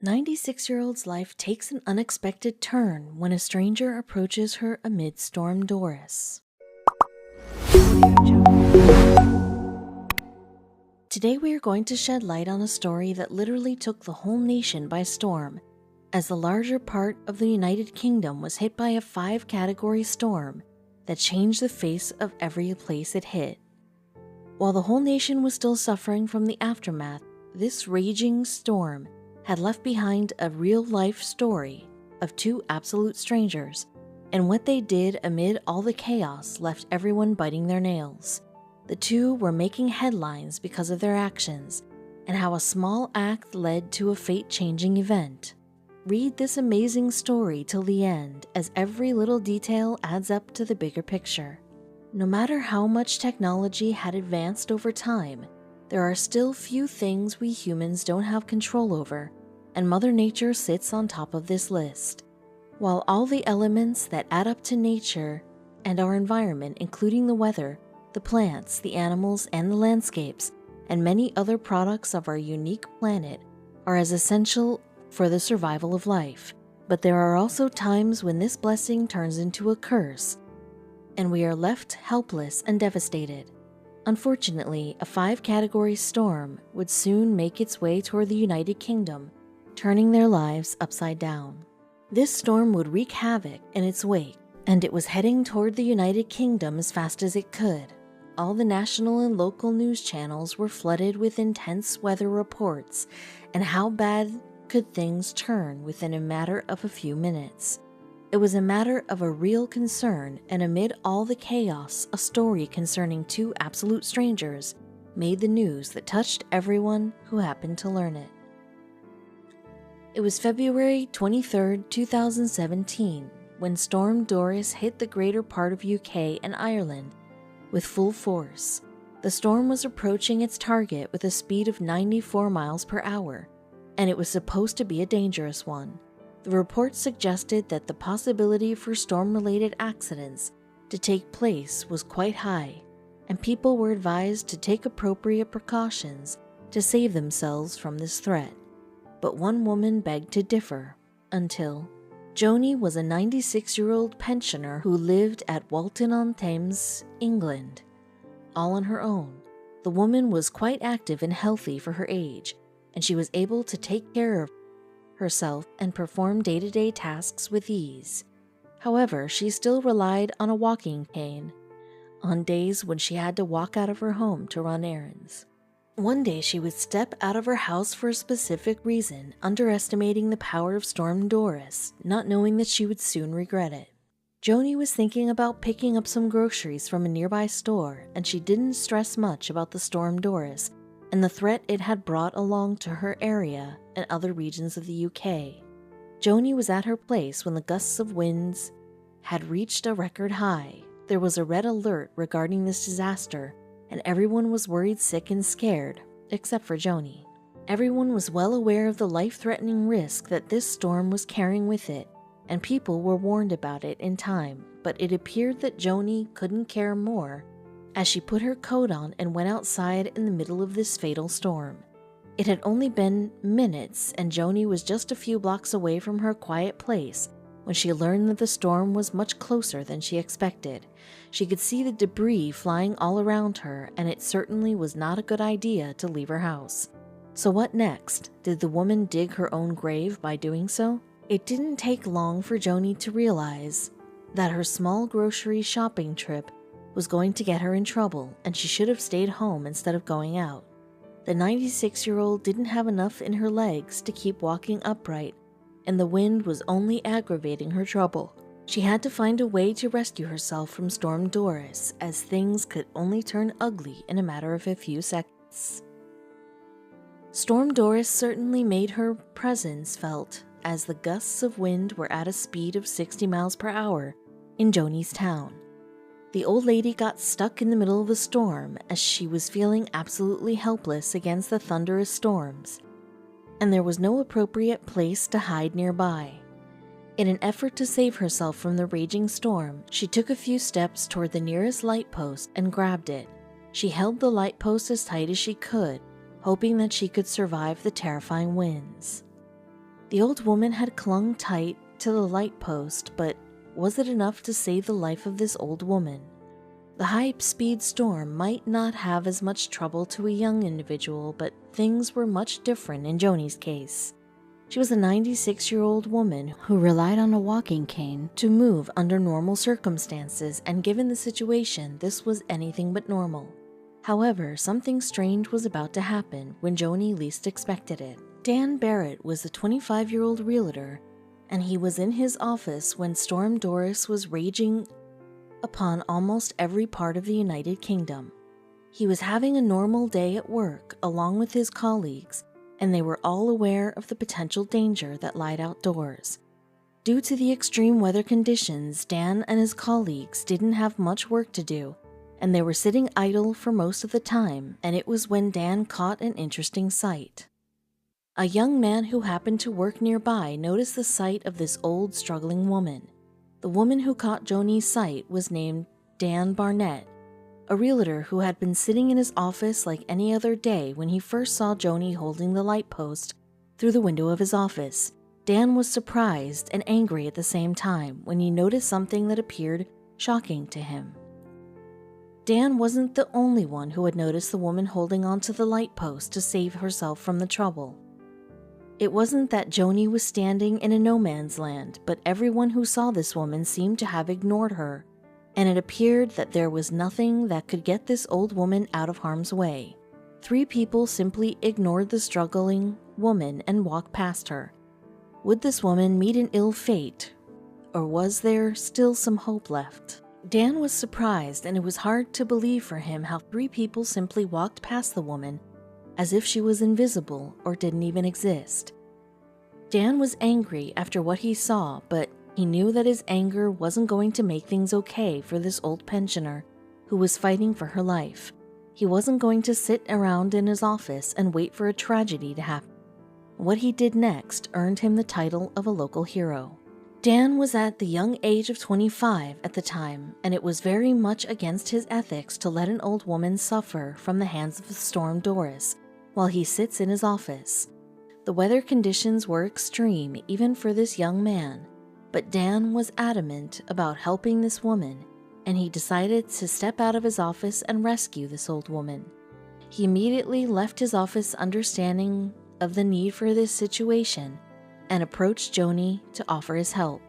96-year-old's life takes an unexpected turn when a stranger approaches her amid Storm Doris. Today we are going to shed light on a story that literally took the whole nation by storm, as the larger part of the United Kingdom was hit by a 5-category storm that changed the face of every place it hit. While the whole nation was still suffering from the aftermath, this raging storm had left behind a real-life story of two absolute strangers, and what they did amid all the chaos left everyone biting their nails. The two were making headlines because of their actions, and how a small act led to a fate-changing event. Read this amazing story till the end, as every little detail adds up to the bigger picture. No matter how much technology had advanced over time, there are still few things we humans don't have control over, and Mother Nature sits on top of this list. While all the elements that add up to nature and our environment, including the weather, the plants, the animals, and the landscapes, and many other products of our unique planet, are as essential for the survival of life, but there are also times when this blessing turns into a curse, and we are left helpless and devastated. Unfortunately, a 5-category storm would soon make its way toward the United Kingdom, turning their lives upside down. This storm would wreak havoc in its wake, and it was heading toward the United Kingdom as fast as it could. All the national and local news channels were flooded with intense weather reports, and how bad could things turn within a matter of a few minutes. It was a matter of a real concern, and amid all the chaos, a story concerning two absolute strangers made the news that touched everyone who happened to learn it. It was February 23, 2017, when Storm Doris hit the greater part of UK and Ireland with full force. The storm was approaching its target with a speed of 94 miles per hour, and it was supposed to be a dangerous one. The reports suggested that the possibility for storm-related accidents to take place was quite high, and people were advised to take appropriate precautions to save themselves from this threat. But one woman begged to differ, until Joni was a 96-year-old pensioner who lived at Walton-on-Thames, England. All on her own, the woman was quite active and healthy for her age, and she was able to take care of herself and perform day-to-day tasks with ease. However, she still relied on a walking cane on days when she had to walk out of her home to run errands. One day she would step out of her house for a specific reason, underestimating the power of Storm Doris, not knowing that she would soon regret it. Joni was thinking about picking up some groceries from a nearby store, and she didn't stress much about the Storm Doris and the threat it had brought along to her area and other regions of the UK. Joni was at her place when the gusts of winds had reached a record high. There was a red alert regarding this disaster, and everyone was worried, sick, and scared, except for Joni. Everyone was well aware of the life-threatening risk that this storm was carrying with it, and people were warned about it in time, but it appeared that Joni couldn't care more as she put her coat on and went outside in the middle of this fatal storm. It had only been minutes, and Joni was just a few blocks away from her quiet place when she learned that the storm was much closer than she expected. She could see the debris flying all around her, and it certainly was not a good idea to leave her house. So what next? Did the woman dig her own grave by doing so? It didn't take long for Joni to realize that her small grocery shopping trip was going to get her in trouble, and she should have stayed home instead of going out. The 96-year-old didn't have enough in her legs to keep walking upright, and the wind was only aggravating her trouble. She had to find a way to rescue herself from Storm Doris, as things could only turn ugly in a matter of a few seconds. Storm Doris certainly made her presence felt, as the gusts of wind were at a speed of 60 miles per hour in Joni's town. The old lady got stuck in the middle of a storm, as she was feeling absolutely helpless against the thunderous storms, and there was no appropriate place to hide nearby. In an effort to save herself from the raging storm, she took a few steps toward the nearest light post and grabbed it. She held the light post as tight as she could, hoping that she could survive the terrifying winds. The old woman had clung tight to the light post, but was it enough to save the life of this old woman? The high-speed storm might not have as much trouble to a young individual, but things were much different in Joni's case. She was a 96-year-old woman who relied on a walking cane to move under normal circumstances, and given the situation, this was anything but normal. However, something strange was about to happen when Joni least expected it. Dan Barrett was a 25-year-old realtor, and he was in his office when Storm Doris was raging upon almost every part of the United Kingdom. He was having a normal day at work along with his colleagues, and they were all aware of the potential danger that lied outdoors. Due to the extreme weather conditions, Dan and his colleagues didn't have much work to do, and they were sitting idle for most of the time, and it was when Dan caught an interesting sight. A young man who happened to work nearby noticed the sight of this old, struggling woman. The woman who caught Joni's sight was named Dan Barnett, a realtor who had been sitting in his office like any other day when he first saw Joni holding the light post through the window of his office. Dan was surprised and angry at the same time when he noticed something that appeared shocking to him. Dan wasn't the only one who had noticed the woman holding onto the light post to save herself from the trouble. It wasn't that Joni was standing in a no man's land, but everyone who saw this woman seemed to have ignored her, and it appeared that there was nothing that could get this old woman out of harm's way. 3 people simply ignored the struggling woman and walked past her. Would this woman meet an ill fate, or was there still some hope left? Dan was surprised, and it was hard to believe for him how 3 people simply walked past the woman as if she was invisible or didn't even exist. Dan was angry after what he saw, but he knew that his anger wasn't going to make things okay for this old pensioner who was fighting for her life. He wasn't going to sit around in his office and wait for a tragedy to happen. What he did next earned him the title of a local hero. Dan was at the young age of 25 at the time, and it was very much against his ethics to let an old woman suffer from the hands of the Storm Doris while he sits in his office. The weather conditions were extreme even for this young man, but Dan was adamant about helping this woman, and he decided to step out of his office and rescue this old woman. He immediately left his office understanding of the need for this situation and approached Joni to offer his help.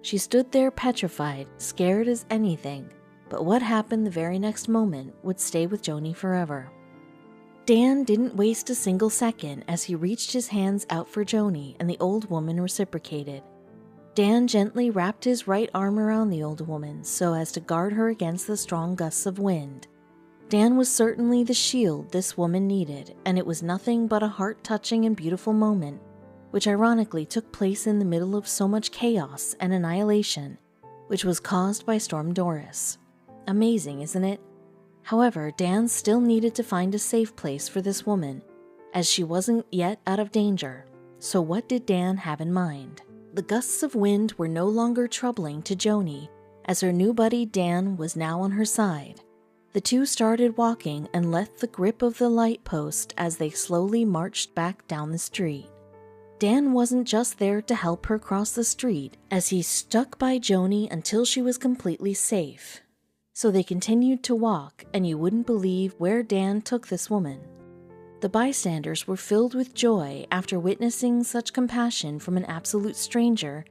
She stood there petrified, scared as anything, but what happened the very next moment would stay with Joni forever. Dan didn't waste a single second as he reached his hands out for Joni, and the old woman reciprocated. Dan gently wrapped his right arm around the old woman so as to guard her against the strong gusts of wind. Dan was certainly the shield this woman needed, and it was nothing but a heart-touching and beautiful moment, which ironically took place in the middle of so much chaos and annihilation, which was caused by Storm Doris. Amazing, isn't it? However, Dan still needed to find a safe place for this woman, as she wasn't yet out of danger. So what did Dan have in mind? The gusts of wind were no longer troubling to Joni, as her new buddy Dan was now on her side. The two started walking and left the grip of the light post as they slowly marched back down the street. Dan wasn't just there to help her cross the street, as he stuck by Joni until she was completely safe. So they continued to walk, and you wouldn't believe where Dan took this woman. The bystanders were filled with joy after witnessing such compassion from an absolute stranger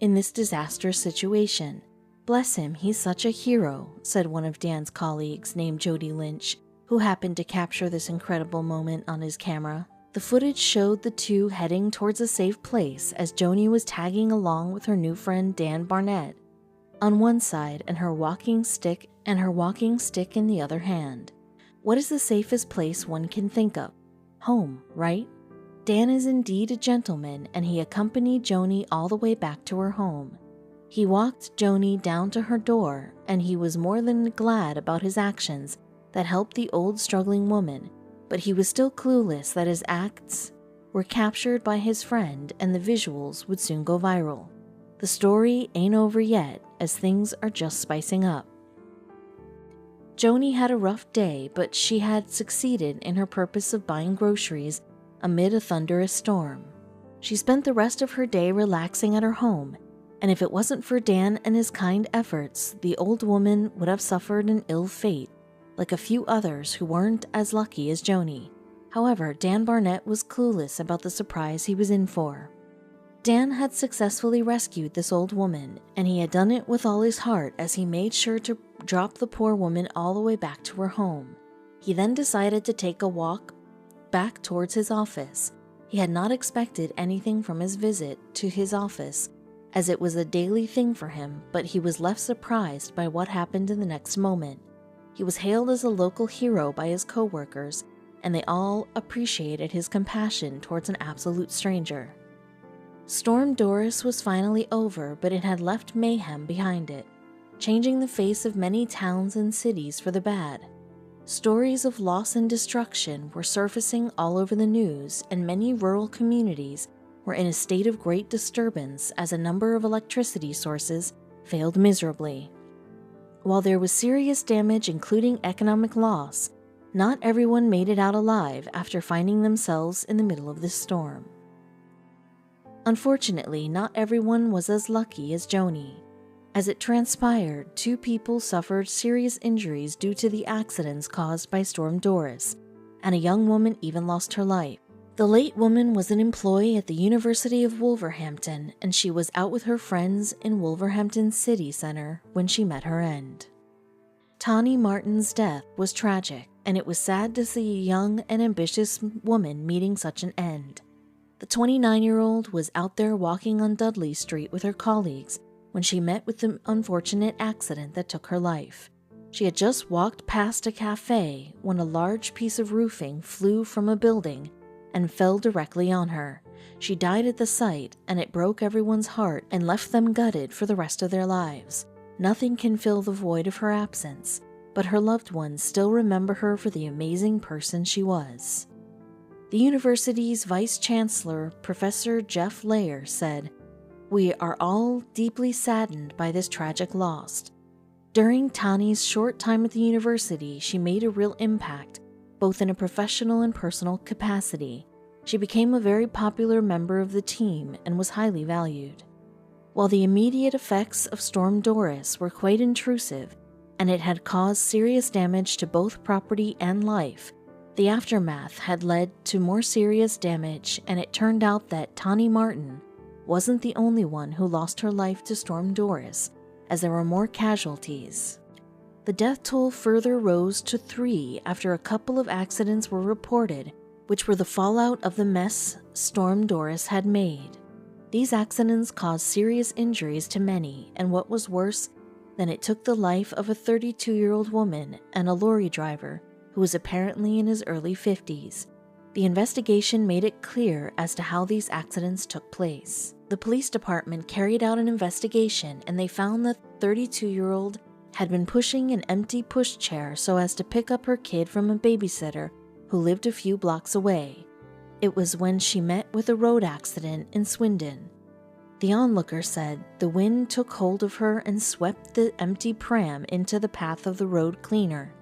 in this disastrous situation. "Bless him, he's such a hero," said one of Dan's colleagues named Jody Lynch, who happened to capture this incredible moment on his camera. The footage showed the two heading towards a safe place as Joni was tagging along with her new friend Dan Barnett on one side and her walking stick in the other hand. What is the safest place one can think of? Home, right? Dan is indeed a gentleman, and he accompanied Joni all the way back to her home. He walked Joni down to her door, and he was more than glad about his actions that helped the old struggling woman, but he was still clueless that his acts were captured by his friend and the visuals would soon go viral. The story ain't over yet, as things are just spicing up. Joni had a rough day, but she had succeeded in her purpose of buying groceries amid a thunderous storm. She spent the rest of her day relaxing at her home, and if it wasn't for Dan and his kind efforts, the old woman would have suffered an ill fate, like a few others who weren't as lucky as Joni. However, Dan Barnett was clueless about the surprise he was in for. Dan had successfully rescued this old woman, and he had done it with all his heart as he made sure to drop the poor woman all the way back to her home. He then decided to take a walk back towards his office. He had not expected anything from his visit to his office, as it was a daily thing for him, but he was left surprised by what happened in the next moment. He was hailed as a local hero by his co-workers, and they all appreciated his compassion towards an absolute stranger. Storm Doris was finally over, but it had left mayhem behind it, changing the face of many towns and cities for the bad. Stories of loss and destruction were surfacing all over the news, and many rural communities were in a state of great disturbance as a number of electricity sources failed miserably. While there was serious damage, including economic loss, not everyone made it out alive after finding themselves in the middle of this storm. Unfortunately, not everyone was as lucky as Joni. As it transpired, 2 people suffered serious injuries due to the accidents caused by Storm Doris, and a young woman even lost her life. The late woman was an employee at the University of Wolverhampton, and she was out with her friends in Wolverhampton City Centre when she met her end. Tani Martin's death was tragic, and it was sad to see a young and ambitious woman meeting such an end. The 29-year-old was out there walking on Dudley Street with her colleagues when she met with the unfortunate accident that took her life. She had just walked past a cafe when a large piece of roofing flew from a building and fell directly on her. She died at the site, and it broke everyone's heart and left them gutted for the rest of their lives. Nothing can fill the void of her absence, but her loved ones still remember her for the amazing person she was. The university's vice-chancellor, Professor Jeff Layer, said, "We are all deeply saddened by this tragic loss. During Tani's short time at the university, she made a real impact, both in a professional and personal capacity. She became a very popular member of the team and was highly valued." While the immediate effects of Storm Doris were quite intrusive, and it had caused serious damage to both property and life, the aftermath had led to more serious damage, and it turned out that Tani Martin wasn't the only one who lost her life to Storm Doris, as there were more casualties. The death toll further rose to 3 after a couple of accidents were reported, which were the fallout of the mess Storm Doris had made. These accidents caused serious injuries to many, and what was worse than it took the life of a 32-year-old woman and a lorry driver who was apparently in his early 50s. The investigation made it clear as to how these accidents took place. The police department carried out an investigation, and they found the 32-year-old had been pushing an empty pushchair so as to pick up her kid from a babysitter who lived a few blocks away. It was when she met with a road accident in Swindon. The onlooker said the wind took hold of her and swept the empty pram into the path of the road cleaner.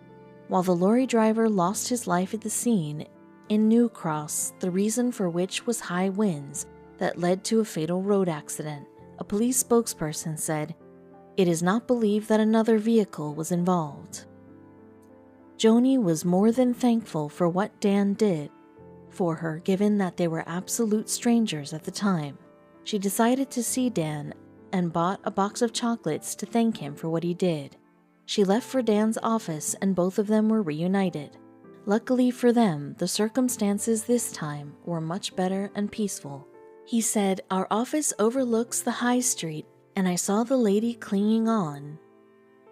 While the lorry driver lost his life at the scene in New Cross, the reason for which was high winds that led to a fatal road accident. A police spokesperson said, "It is not believed that another vehicle was involved." Joni was more than thankful for what Dan did for her, given that they were absolute strangers at the time. She decided to see Dan and bought a box of chocolates to thank him for what he did. She left for Dan's office, and both of them were reunited. Luckily for them, the circumstances this time were much better and peaceful. He said, "Our office overlooks the high street, and I saw the lady clinging on.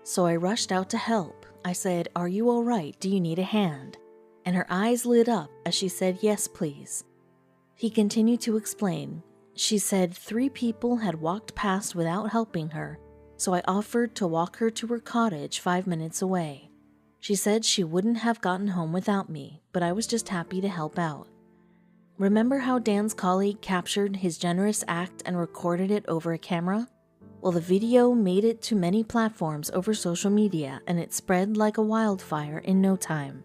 So I rushed out to help. I said, 'Are you all right? Do you need a hand?' And her eyes lit up as she said, 'Yes, please.'" He continued to explain. She said 3 people had walked past without helping her, so I offered to walk her to her cottage 5 minutes away. She said she wouldn't have gotten home without me, but I was just happy to help out. Remember how Dan's colleague captured his generous act and recorded it over a camera? Well, the video made it to many platforms over social media, and it spread like a wildfire in no time.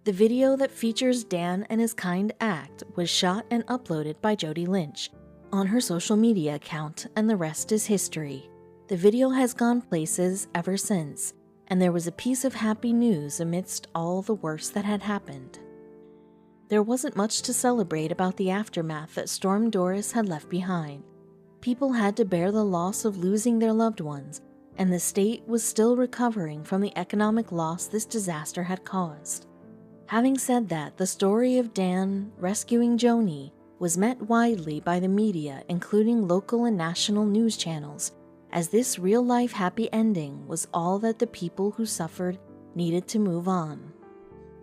The video that features Dan and his kind act was shot and uploaded by Joni Lynch on her social media account, and the rest is history. The video has gone places ever since, and there was a piece of happy news amidst all the worst that had happened. There wasn't much to celebrate about the aftermath that Storm Doris had left behind. People had to bear the loss of losing their loved ones, and the state was still recovering from the economic loss this disaster had caused. Having said that, the story of Dan rescuing Joni was met widely by the media, including local and national news channels, as this real-life happy ending was all that the people who suffered needed to move on.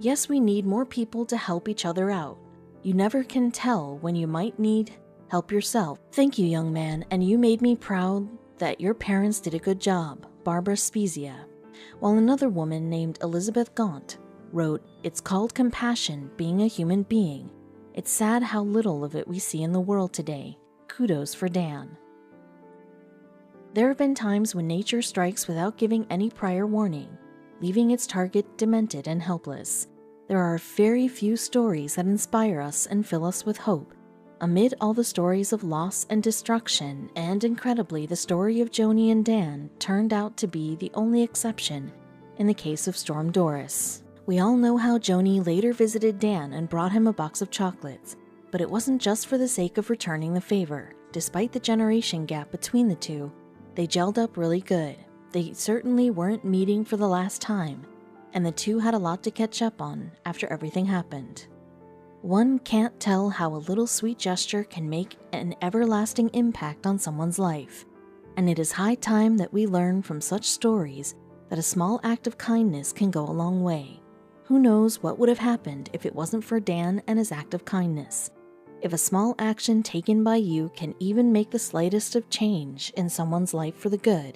Yes, we need more people to help each other out. You never can tell when you might need help yourself. Thank you, young man, and you made me proud that your parents did a good job, Barbara Spezia. While another woman named Elizabeth Gaunt wrote, "It's called compassion, being a human being. It's sad how little of it we see in the world today. Kudos for Dan." There have been times when nature strikes without giving any prior warning, leaving its target demented and helpless. There are very few stories that inspire us and fill us with hope. Amid all the stories of loss and destruction, and incredibly, the story of Joni and Dan turned out to be the only exception in the case of Storm Doris. We all know how Joni later visited Dan and brought him a box of chocolates, but it wasn't just for the sake of returning the favor. Despite the generation gap between the two, they gelled up really good. They certainly weren't meeting for the last time, and the two had a lot to catch up on after everything happened. One can't tell how a little sweet gesture can make an everlasting impact on someone's life, and it is high time that we learn from such stories that a small act of kindness can go a long way. Who knows what would have happened if it wasn't for Dan and his act of kindness? If a small action taken by you can even make the slightest of change in someone's life for the good,